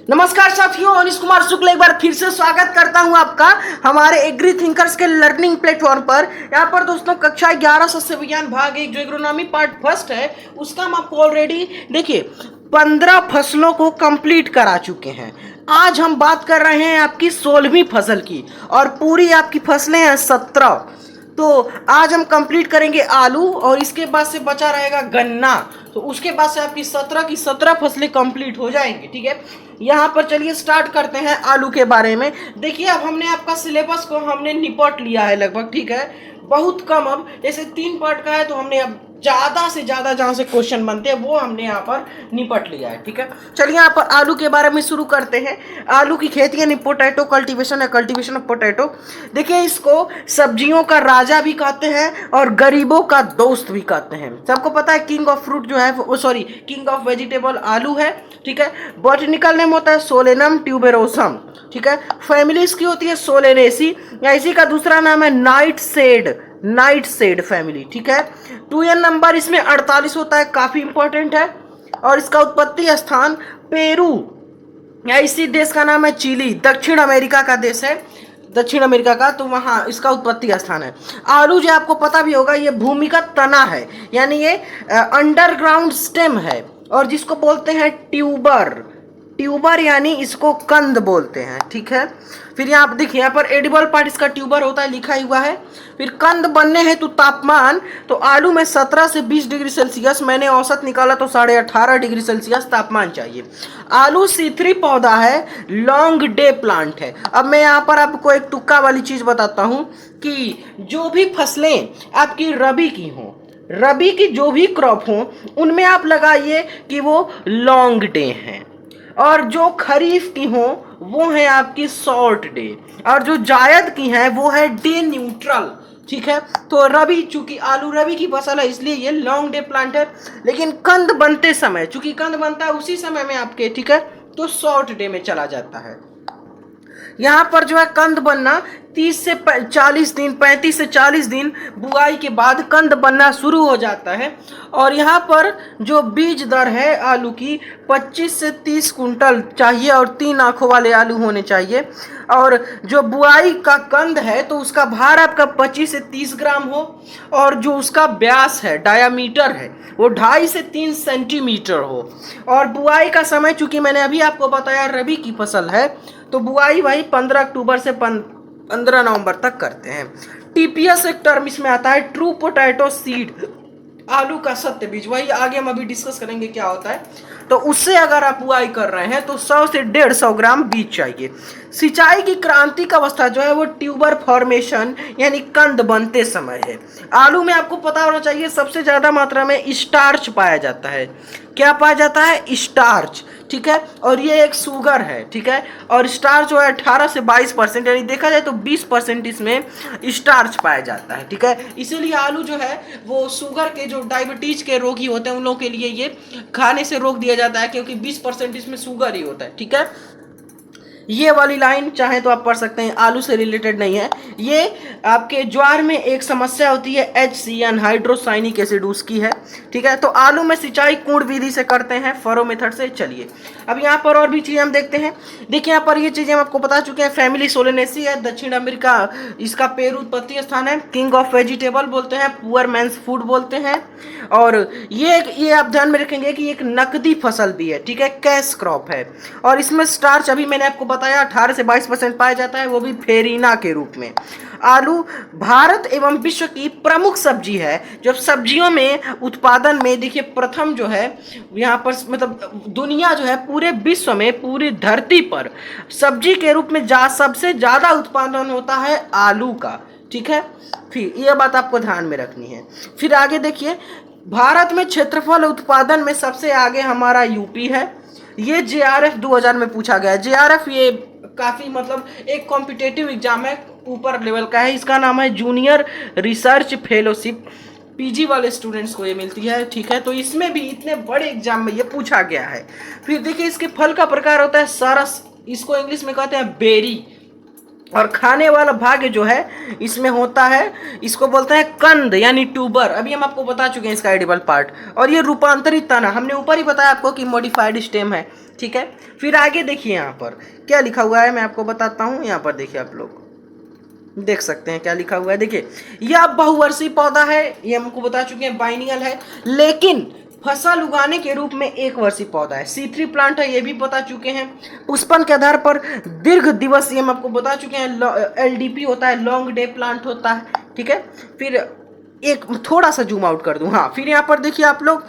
नमस्कार साथियों, अनिश कुमार शुक्ल एक बार फिर से स्वागत करता हूं आपका हमारे एग्री थिंकर्स के लर्निंग प्लेटफॉर्म पर। यहाँ पर दोस्तों कक्षा 11 सस्य विज्ञान भाग 1 जो एग्रोनॉमी पार्ट फर्स्ट है उसका हम आपको ऑलरेडी देखिए 15 फसलों को कंप्लीट करा चुके हैं। आज हम बात कर रहे हैं आपकी 16वीं फसल की और पूरी आपकी फसलें हैं 17। तो आज हम कंप्लीट करेंगे आलू और इसके बाद से बचा रहेगा गन्ना। तो उसके बाद से आपकी 17 की 17 फसलें कंप्लीट हो जाएंगी। ठीक है, यहाँ पर चलिए स्टार्ट करते हैं आलू के बारे में। देखिए अब हमने आपका सिलेबस को हमने निपट लिया है लगभग। ठीक है, बहुत कम, अब जैसे 3 पार्ट का है तो हमने अब ज़्यादा से ज़्यादा जहाँ से क्वेश्चन बनते हैं वो हमने यहाँ पर निपट लिया है। ठीक है, चलिए यहाँ पर आलू के बारे में शुरू करते हैं। आलू की खेती यानी पोटैटो कल्टीवेशन है, कल्टीवेशन ऑफ पोटैटो। देखिए इसको सब्जियों का राजा भी कहते हैं और गरीबों का दोस्त भी कहते हैं। सबको पता है किंग ऑफ फ्रूट जो है वो किंग ऑफ वेजिटेबल आलू है। ठीक है, बॉटनिकल नेम होता है सोलेनम ट्यूबेरोसम। ठीक है, फैमिली इसकी होती है सोलेनेसी या इसी का दूसरा नाम है नाइट सेड फैमिली। ठीक है, 2n नंबर इसमें 48 होता है, काफी इंपॉर्टेंट है। और इसका उत्पत्ति स्थान पेरू या इसी देश का नाम है चिली, दक्षिण अमेरिका का देश है, दक्षिण अमेरिका का, तो वहाँ इसका उत्पत्ति स्थान है। आलू जो आपको पता भी होगा ये भूमिगत तना है, यानी ये अंडरग्राउंड स्टेम है और जिसको बोलते हैं ट्यूबर यानी इसको कंद बोलते हैं। ठीक है, फिर यहाँ आप देखिए यहाँ पर एडिबल पार्ट इसका ट्यूबर होता है, लिखा हुआ है। फिर कंद बनने हेतु तापमान तो आलू में 17 से 20 डिग्री सेल्सियस, मैंने औसत निकाला तो 18.5 डिग्री सेल्सियस तापमान चाहिए। आलू C3 पौधा है, लॉन्ग डे प्लांट है। अब मैं यहाँ पर आपको एक तुक्का वाली चीज बताता हूँ कि जो भी फसलें आपकी रबी की हों, रबी की जो भी क्रॉप हो उनमें आप लगाइए कि वो लॉन्ग डे हैं, और जो खरीफ की हो वो है आपकी शॉर्ट डे, और जो जायद की हैं वो है डे न्यूट्रल। ठीक है, तो रबी, चूंकि आलू रबी की फसल है इसलिए ये लॉन्ग डे प्लांट है। लेकिन कंद बनते समय, चूंकि कंद बनता है उसी समय में आपके, ठीक है, तो शॉर्ट डे में चला जाता है। यहाँ पर जो है कंद बनना 30 से 40 दिन, 35 से 40 दिन बुआई के बाद कंद बनना शुरू हो जाता है। और यहाँ पर जो बीज दर है आलू की 25 से 30 कुंटल चाहिए और 3 आंखों वाले आलू होने चाहिए। और जो बुआई का कंद है तो उसका भार आपका 25 से 30 ग्राम हो, और जो उसका व्यास है, डायामीटर है, वो 2.5 से 3 सेंटीमीटर हो। और बुआई का समय, चूंकि मैंने अभी आपको बताया रबी की फसल है, तो बुआई भाई 15 अक्टूबर से 15 नवंबर तक करते हैं। टीपीएस एक टर्म इसमें आता है, ट्रू पोटैटो सीड, आलू का सत्य बीज, वही आगे हम अभी डिस्कस करेंगे क्या होता है। तो उससे अगर आप बुआई कर रहे हैं तो 100 से 150 ग्राम बीज चाहिए। सिंचाई की क्रांतिक अवस्था जो है वो ट्यूबर फॉर्मेशन यानी कंद बनते समय है। आलू में आपको पता होना चाहिए सबसे ज्यादा मात्रा में स्टार्च पाया जाता है। क्या पाया जाता है? स्टार्च। ठीक है, और ये एक शुगर है। ठीक है, और स्टार्च जो है 18 से 22%, यानी देखा जाए तो 20% इसमें स्टार्च पाया जाता है। ठीक है, इसीलिए आलू जो है वो शुगर के, जो डायबिटीज के रोगी होते हैं उन लोगों के लिए ये खाने से रोक दिया जाता है, क्योंकि 20% इसमें शुगर ही होता है। ठीक है, ये वाली लाइन चाहे तो आप पढ़ सकते हैं, आलू से रिलेटेड नहीं है। ये आपके ज्वार में एक समस्या होती है HCN, हाइड्रोसाइनिक एसिड, उसकी है। ठीक है, तो आलू में सिंचाई कुंड विधि से करते हैं, फरो मेथड से। चलिए अब यहाँ पर और भी चीजें हम देखते हैं। देखिए यहाँ पर ये चीजें हम आपको बता चुके हैं। फैमिली सोलेनेसी है, दक्षिण अमेरिका इसका पेरू उत्पत्ति स्थान है, किंग ऑफ वेजिटेबल बोलते हैं, पुअर मैंस फूड बोलते हैं। और ये आप ध्यान में रखेंगे कि एक नकदी फसल भी है। ठीक है, कैश क्रॉप है, और इसमें स्टार्च अभी मैंने आपको बताया 18 से 22% पाया जाता है, वो भी फेरिना के रूप में। आलू भारत एवं विश्व की प्रमुख सब्जी है। जब सब्जियों में उत्पादन में देखिए प्रथम जो है यहाँ पर, मतलब दुनिया जो है पूरे विश्व में, पूरी धरती पर सब्जी के रूप में सबसे ज्यादा उत्पादन होता है आलू का। ठीक है, फिर ये बात आपको ध्यान में रखनी है। फिर आगे देखिए, भारत में क्षेत्रफल उत्पादन में सबसे आगे हमारा यूपी है। ये JRF 2000 में पूछा गया। JRF ये काफी, मतलब एक कॉम्पिटेटिव एग्जाम है, ऊपर लेवल का है। इसका नाम है जूनियर रिसर्च फेलोशिप, PG वाले स्टूडेंट्स को ये मिलती है। ठीक है, तो इसमें भी इतने बड़े एग्जाम में ये पूछा गया है। फिर देखिए इसके फल का प्रकार होता है सरस, इसको इंग्लिश में कहते हैं बेरी, और खाने वाला भाग जो है इसमें होता है, इसको बोलते हैं कंद यानी ट्यूबर। अभी हम आपको बता चुके हैं इसका एडिबल पार्ट। और ये रूपांतरित तना, हमने ऊपर ही बताया आपको कि मॉडिफाइड स्टेम है, ठीक है। फिर आगे देखिए यहाँ पर क्या लिखा हुआ है, मैं आपको बताता हूँ। यहाँ पर देखिए, आप लोग देख सकते हैं क्या लिखा हुआ है। देखिए, यह बहुवर्षीय पौधा है, ये हमको बता चुके हैं, बाइनियल है, लेकिन फसल उगाने के रूप में एक वर्षीय पौधा है। C3 प्लांट है, ये भी बता चुके हैं। पुष्पन के आधार पर दीर्घ दिवसीय, हम आपको बता चुके हैं। LDP होता है, लॉन्ग डे प्लांट होता है, ठीक है। फिर एक थोड़ा सा जूम आउट कर दूं, हाँ। फिर यहाँ पर देखिए आप लोग,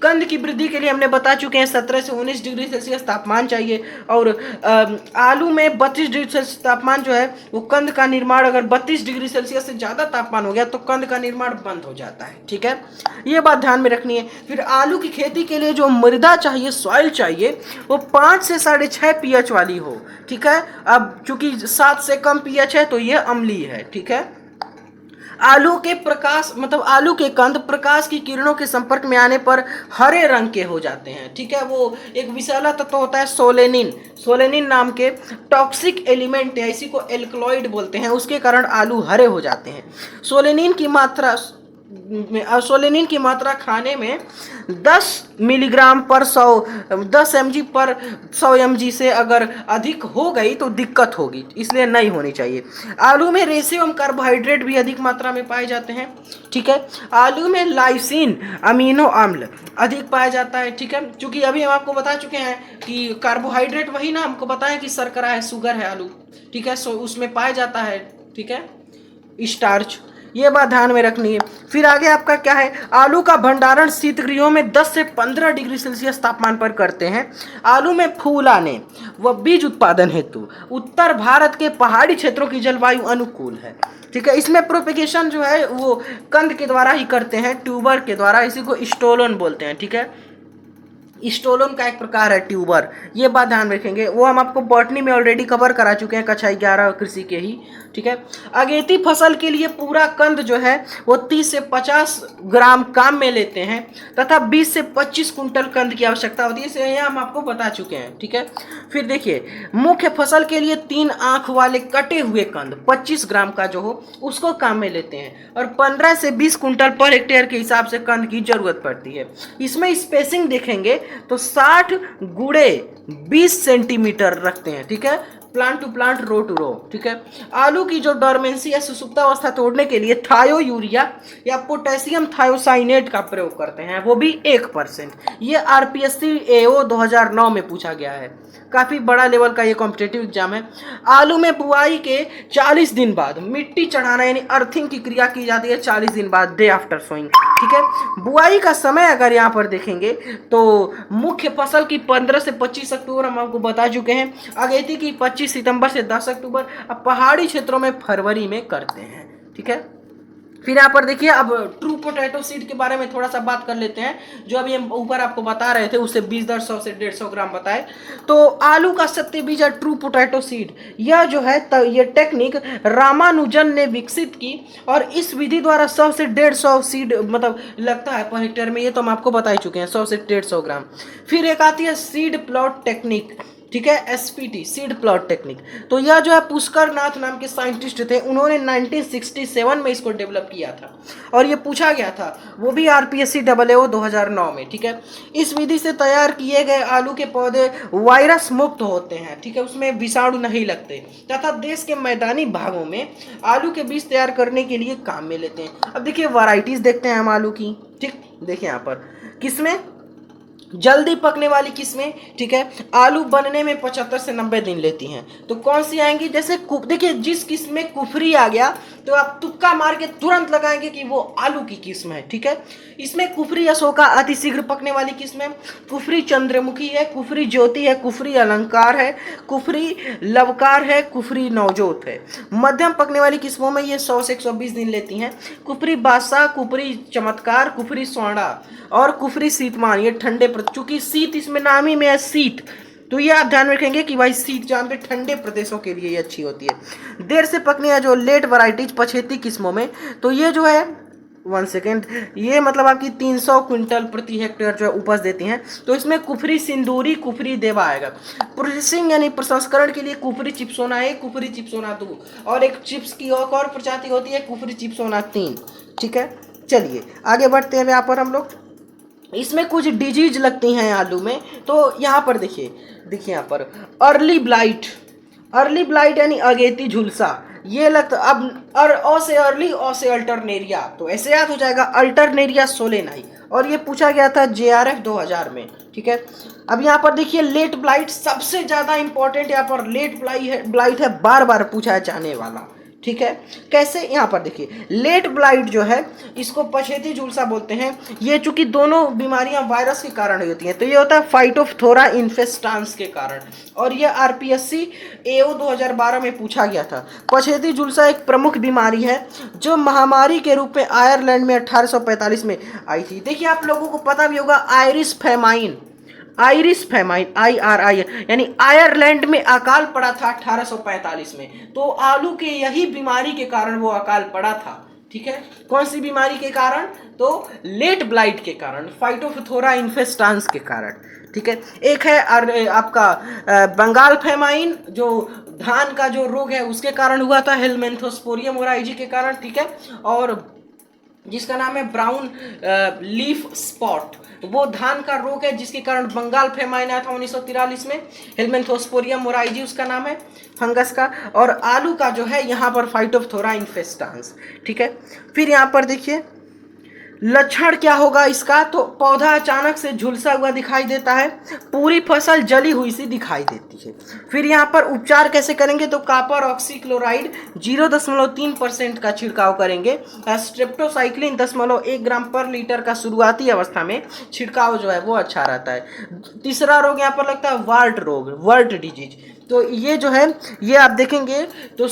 कंद की वृद्धि के लिए हमने बता चुके हैं 17 से 19 डिग्री सेल्सियस तापमान चाहिए। और आलू में 32 डिग्री सेल्सियस तापमान जो है वो कंद का निर्माण, अगर 32 डिग्री सेल्सियस से ज़्यादा तापमान हो गया तो कंद का निर्माण बंद हो जाता है, ठीक है। ये बात ध्यान में रखनी है। फिर आलू की खेती के लिए जो मृदा चाहिए, सॉइल चाहिए, वो 5 से 6.5 pH वाली हो, ठीक है। अब चूंकि 7 से कम pH है तो ये अम्लीय है, ठीक है। आलू के प्रकाश मतलब आलू के कंद प्रकाश की किरणों के संपर्क में आने पर हरे रंग के हो जाते हैं, ठीक है। वो एक विषैला तत्व होता है सोलेनिन, सोलेनिन नाम के टॉक्सिक एलिमेंट है, इसी को एल्कलॉइड बोलते हैं, उसके कारण आलू हरे हो जाते हैं। सोलेनिन की मात्रा खाने में 10 मिलीग्राम पर 10 mg पर 100 mg से अगर अधिक हो गई तो दिक्कत होगी, इसलिए नहीं होनी चाहिए। आलू में रेशे एवं कार्बोहाइड्रेट भी अधिक मात्रा में पाए जाते हैं, ठीक है। आलू में लाइसिन अमीनो अम्ल अधिक पाया जाता है, ठीक है। क्योंकि अभी हम आपको बता चुके हैं कि कार्बोहाइड्रेट वही ना, हमको बताया कि शर्करा है, शुगर है आलू, ठीक है। सो उसमें पाया जाता है, ठीक है, स्टार्च। ये बात ध्यान में रखनी है। फिर आगे आपका क्या है, आलू का भंडारण शीतगृहों में 10 से 15 डिग्री सेल्सियस तापमान पर करते हैं। आलू में फूल आने व बीज उत्पादन हेतु उत्तर भारत के पहाड़ी क्षेत्रों की जलवायु अनुकूल है, ठीक है। इसमें प्रोपेगेशन जो है वो कंद के द्वारा ही करते हैं, ट्यूबर के द्वारा, इसी को स्टोलन बोलते हैं, ठीक है। स्टोलन का एक प्रकार है ट्यूबर, ये बात ध्यान में रखेंगे। वो हम आपको बॉटनी में ऑलरेडी कवर करा चुके हैं, कक्षा 11 कृषि के ही, ठीक है। अगेती फसल के लिए पूरा कंद जो है वो 30 से 50 ग्राम काम में लेते हैं तथा 20 से 25 कुंटल कंद की आवश्यकता होती है, इसे यहाँ हम आपको बता चुके हैं, ठीक है। फिर देखिए, मुख्य फसल के लिए 3 आंख वाले कटे हुए कंद 25 ग्राम का जो हो उसको काम में लेते हैं और 15 से 20 कुंटल पर हेक्टेयर के हिसाब से कंद की जरूरत पड़ती है। इसमें स्पेसिंग देखेंगे तो 60 गुणे 20 सेंटीमीटर रखते हैं, ठीक है, plant to plant, row to row, ठीक है। आलू की जो डोरमेंसी है, सुसुप्तावस्था तोड़ने के लिए थायो यूरिया या पोटेशियम थायोसाइनेट का प्रयोग करते हैं, वो भी 1%। ये RPSC AO 2009 में पूछा गया है, काफ़ी बड़ा लेवल का ये कॉम्पिटेटिव एग्जाम है। आलू में बुआई के 40 दिन बाद मिट्टी चढ़ाना यानी अर्थिंग की क्रिया की जाती है, 40 दिन बाद, डे आफ्टर सोइंग, ठीक है। बुआई का समय अगर यहाँ पर देखेंगे तो मुख्य फसल की 15 से 25 अक्टूबर हम आपको बता चुके हैं, अगेती की 25 सितंबर से 10 अक्टूबर, अब पहाड़ी क्षेत्रों में फरवरी में करते हैं, ठीक है। फिर यहाँ पर देखिए, अब ट्रू पोटैटो सीड के बारे में थोड़ा सा बात कर लेते हैं। जो अभी हम ऊपर आपको बता रहे थे उससे 20 दर 100 से 150 ग्राम बताए। तो आलू का सत्य बीज ट्रू पोटैटो सीड, यह जो है ये टेक्निक रामानुजन ने विकसित की और इस विधि द्वारा 100 से 150 सीड मतलब लगता है पर हेक्टेयर में, ये तो हम आपको बता ही चुके हैं, 100 से 150 ग्राम। फिर एक आती है सीड प्लॉट टेक्निक, ठीक है, SPT सीड प्लॉट टेक्निक। तो यह जो है पुष्कर नाथ नाम के साइंटिस्ट थे, उन्होंने 1967 में इसको डेवलप किया था और ये पूछा गया था, वो भी RPSC AO 2009 में, ठीक है। इस विधि से तैयार किए गए आलू के पौधे वायरस मुक्त होते हैं, ठीक है, उसमें विषाणु नहीं लगते तथा देश के मैदानी भागों में आलू के बीज तैयार करने के लिए काम में लेते हैं। अब देखिए वैरायटीज देखते हैं हम आलू की, ठीक, देखिए यहाँ पर किसमें जल्दी पकने वाली किस्में, ठीक है, आलू बनने में 75 से 90 दिन लेती हैं। तो कौन सी आएंगी, जैसे देखिए जिस किस्म में कुफरी आ गया तो आप तुक्का मार के तुरंत लगाएंगे कि वो आलू की किस्म है, ठीक है। इसमें कुफरी अशोका अति शीघ्र पकने वाली किस्म है, कुफरी चंद्रमुखी है, कुफरी ज्योति है, कुफरी अलंकार है, कुफरी लवकार है, कुफरी नवजोत है। मध्यम पकने वाली किस्मों में ये 100 से 120 दिन लेती हैं। कुफरी बादशाह, कुफरी चमत्कार, कुफरी स्वर्णा और कुफरी शीतमान, ये ठंडे, चूंकि शीत इसमें नाम ही में है शीत, तो ये आप ध्यान रखेंगे कि भाई शीत जानते ठंडे प्रदेशों के लिए ये अच्छी होती है। देर से पकने या जो लेट वैरायटीज पछेती किस्मों में, तो ये जो है 1 सेकेंड, ये मतलब आपकी 300 क्विंटल प्रति हेक्टेयर जो है उपज देती हैं। तो इसमें कुफरी सिंदूरी कुफरी देवा आएगा। प्रोसेसिंग यानी प्रसंस्करण के लिए कुफरी चिप्सोना 1, कुफरी चिप्सोना 2 और एक चिप्स की और प्रजाति होती है कुफरी चिप्सोना 3। ठीक है, चलिए आगे बढ़ते हैं। यहाँ पर हम लोग इसमें कुछ डिजीज लगती हैं आलू में। तो यहाँ पर देखिए यहाँ पर अर्ली ब्लाइट यानी अगेती झुलसा, ये लगता अब अ से अर्ली, अ से अल्टरनेरिया, तो ऐसे याद हो जाएगा अल्टरनेरिया सोलेनाई, और ये पूछा गया था JRF 2000 में। ठीक है, अब यहाँ पर देखिए लेट ब्लाइट सबसे ज़्यादा इंपॉर्टेंट, यहाँ पर लेट ब्लाइट है, बार बार पूछा जाने वाला। ठीक है, कैसे, यहाँ पर देखिए लेट ब्लाइट जो है इसको पछेती झुलसा बोलते हैं। ये चूंकि दोनों बीमारियां वायरस के कारण होती हैं, तो ये होता है फाइटोफथोरा इन्फेस्टांस के कारण, और ये RPSC AO 2012 में पूछा गया था। पछेती झुलसा एक प्रमुख बीमारी है जो महामारी के रूप में आयरलैंड में 1845 में आई थी। देखिए आप लोगों को पता भी होगा आयरिश फेमाइन IRI यानी आयरलैंड में अकाल पड़ा था 1845 में। तो आलू के यही बीमारी के कारण वो अकाल पड़ा था। ठीक है, कौन सी बीमारी के कारण? तो लेट ब्लाइट के कारण, फाइटोफथोरा इन्फेस्टांस के कारण। ठीक है, एक है आपका बंगाल फेमाइन, जो धान का जो रोग है उसके कारण हुआ था, हेलमेंथोस्पोरियम ओराइजी के कारण। ठीक है, और जिसका नाम है ब्राउन लीफ स्पॉट, वो धान का रोग है जिसके कारण बंगाल फेमाइन आया था 1943 में। हेलमेंथोस्पोरियम मोराइजी उसका नाम है फंगस का, और आलू का जो है यहाँ पर फाइटोफथोरा इन्फेस्टांस। ठीक है, फिर यहाँ पर देखिए लक्षण क्या होगा इसका, तो पौधा अचानक से झुलसा हुआ दिखाई देता है, पूरी फसल जली हुई सी दिखाई देती है। फिर यहाँ पर उपचार कैसे करेंगे, तो कॉपर ऑक्सीक्लोराइड 0.3% का छिड़काव करेंगे। स्ट्रेप्टोसाइक्लिन 0.1 ग्राम पर लीटर का शुरुआती अवस्था में छिड़काव जो है वो अच्छा रहता है। तीसरा रोग यहाँ पर लगता है वार्ट रोग, वर्ट डिजीज। तो ये जो है ये आप देखेंगे तो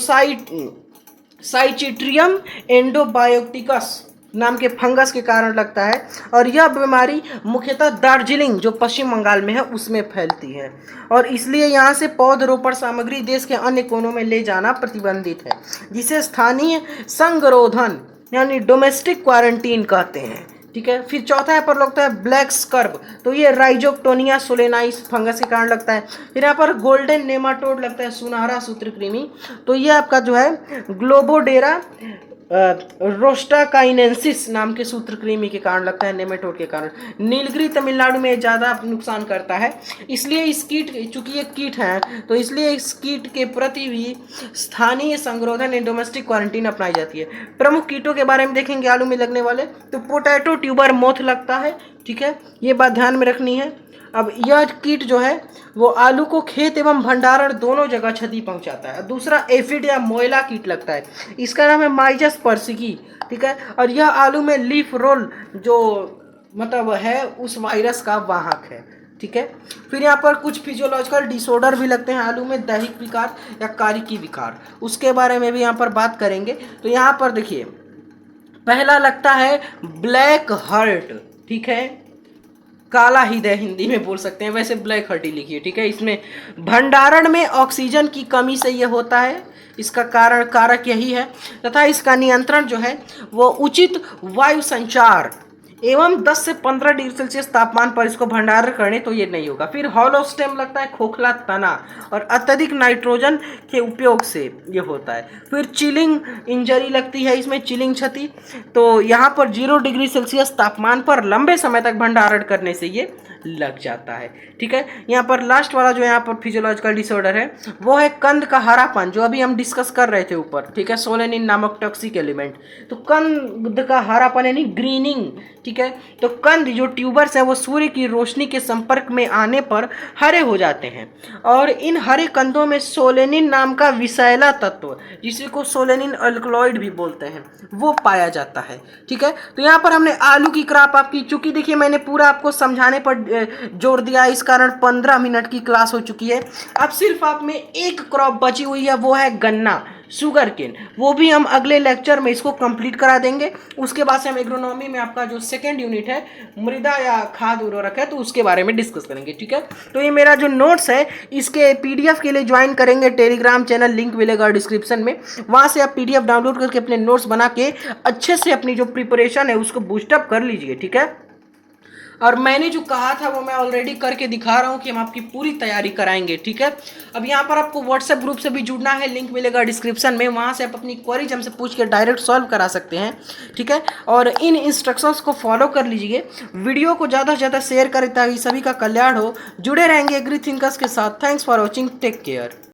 साइचिट्रियम एंडोबायोटिकस नाम के फंगस के कारण लगता है, और यह बीमारी मुख्यतः दार्जिलिंग जो पश्चिम बंगाल में है उसमें फैलती है, और इसलिए यहाँ से पौधरोपण सामग्री देश के अन्य कोनों में ले जाना प्रतिबंधित है, जिसे स्थानीय संगरोधन यानी डोमेस्टिक क्वारंटीन कहते हैं। ठीक है, फिर चौथा यहाँ पर लगता है ब्लैक स्कर्ब, तो ये राइजोक्टोनिया सोलेनाइस फंगस के कारण लगता है। फिर यहाँ पर गोल्डन नेमाटोड लगता है, सुनहरा सूत्रकृमि, तो ये आपका जो है ग्लोबोडेरा रोस्टाकाइनेंसिस नाम के सूत्रकृमि के कारण लगता है, नेमेटोड के कारण। नीलगिरी तमिलनाडु में ज़्यादा नुकसान करता है, इसलिए इस कीट, चूंकि ये कीट है तो इसलिए इस कीट के प्रति भी स्थानीय संगरोधन एंड डोमेस्टिक क्वारंटीन अपनाई जाती है। प्रमुख कीटों के बारे में देखेंगे आलू में लगने वाले, तो पोटैटो ट्यूबर मोथ लगता है। ठीक है, ये बात ध्यान में रखनी है। अब यह कीट जो है वो आलू को खेत एवं भंडारण दोनों जगह क्षति पहुंचाता है। दूसरा एफिड या मोयला कीट लगता है, इसका नाम है माइजस पर्सिकी। ठीक है, और यह आलू में लीफ रोल जो मतलब है उस वायरस का वाहक है। ठीक है, फिर यहाँ पर कुछ फिजियोलॉजिकल डिसऑर्डर भी लगते हैं आलू में, दैहिक विकार या कारिकी विकार, उसके बारे में भी यहाँ पर बात करेंगे। तो यहाँ पर देखिए पहला लगता है ब्लैक हार्ट। ठीक है, काला हृदय हिंदी में बोल सकते हैं, वैसे ब्लैक हार्ट ही लिखिए। ठीक है, इसमें भंडारण में ऑक्सीजन की कमी से ये होता है, इसका कारक यही है, तथा इसका नियंत्रण जो है वो उचित वायु संचार एवं 10 से 15 डिग्री सेल्सियस तापमान पर इसको भंडारण करने तो ये नहीं होगा। फिर हॉलो स्टेम लगता है, खोखला तना, और अत्यधिक नाइट्रोजन के उपयोग से ये होता है। फिर चिलिंग इंजरी लगती है, इसमें चिलिंग क्षति, तो यहाँ पर 0 डिग्री सेल्सियस तापमान पर लंबे समय तक भंडारण करने से ये लग जाता है। ठीक है, यहाँ पर लास्ट वाला जो यहाँ पर फिजियोलॉजिकल डिसऑर्डर है वो है कंद का हरापन, जो अभी हम डिस्कस कर रहे थे ऊपर। ठीक है, सोलेनिन नामक टॉक्सिक एलिमेंट, तो कंद का हरापन यानी ग्रीनिंग। ठीक है, तो कंद जो ट्यूबर्स हैं वो सूर्य की रोशनी के संपर्क में आने पर हरे हो जाते हैं, और इन हरे कंदों में सोलेनिन नाम का विषैला तत्व, जिसे को सोलेनिन अल्कलॉइड भी बोलते हैं, वो पाया जाता है। ठीक है, तो यहाँ पर हमने आलू की क्रॉप आपकी, चूंकि देखिए मैंने पूरा आपको समझाने पर जोड़ दिया, इस कारण 15 मिनट की क्लास हो चुकी है। अब सिर्फ आप में एक क्रॉप बची हुई है, वो है गन्ना, शुगर केन। वो भी हम अगले लेक्चर में इसको कंप्लीट करा देंगे। उसके बाद से हम एग्रोनॉमी में आपका जो सेकेंड यूनिट है मृदा या खाद उर्वरक है, तो उसके बारे में डिस्कस करेंगे, ठीक है। तो ये मेरा जो नोट्स है, इसके पीडीएफ के लिए ज्वाइन करेंगे टेलीग्राम चैनल, लिंक मिलेगा डिस्क्रिप्शन में। वहाँ से आप पीडीएफ डाउनलोड करके अपने नोट्स बना के अच्छे से अपनी जो प्रिपरेशन है उसको बूस्टअप कर लीजिए, ठीक है। और मैंने जो कहा था वो मैं ऑलरेडी करके दिखा रहा हूँ कि हम आपकी पूरी तैयारी कराएंगे, ठीक है। अब यहाँ पर आपको व्हाट्सएप ग्रुप से भी जुड़ना है, लिंक मिलेगा डिस्क्रिप्शन में। वहाँ से आप अपनी क्वेरीज हमसे पूछ के डायरेक्ट सॉल्व करा सकते हैं, ठीक है। और इन इंस्ट्रक्शंस को फॉलो कर लीजिए, वीडियो को ज़्यादा से ज़्यादा शेयर करें ताकि सभी का कल्याण हो। जुड़े रहेंगे एग्री थिंकर्स के साथ। Thanks for watching, take care.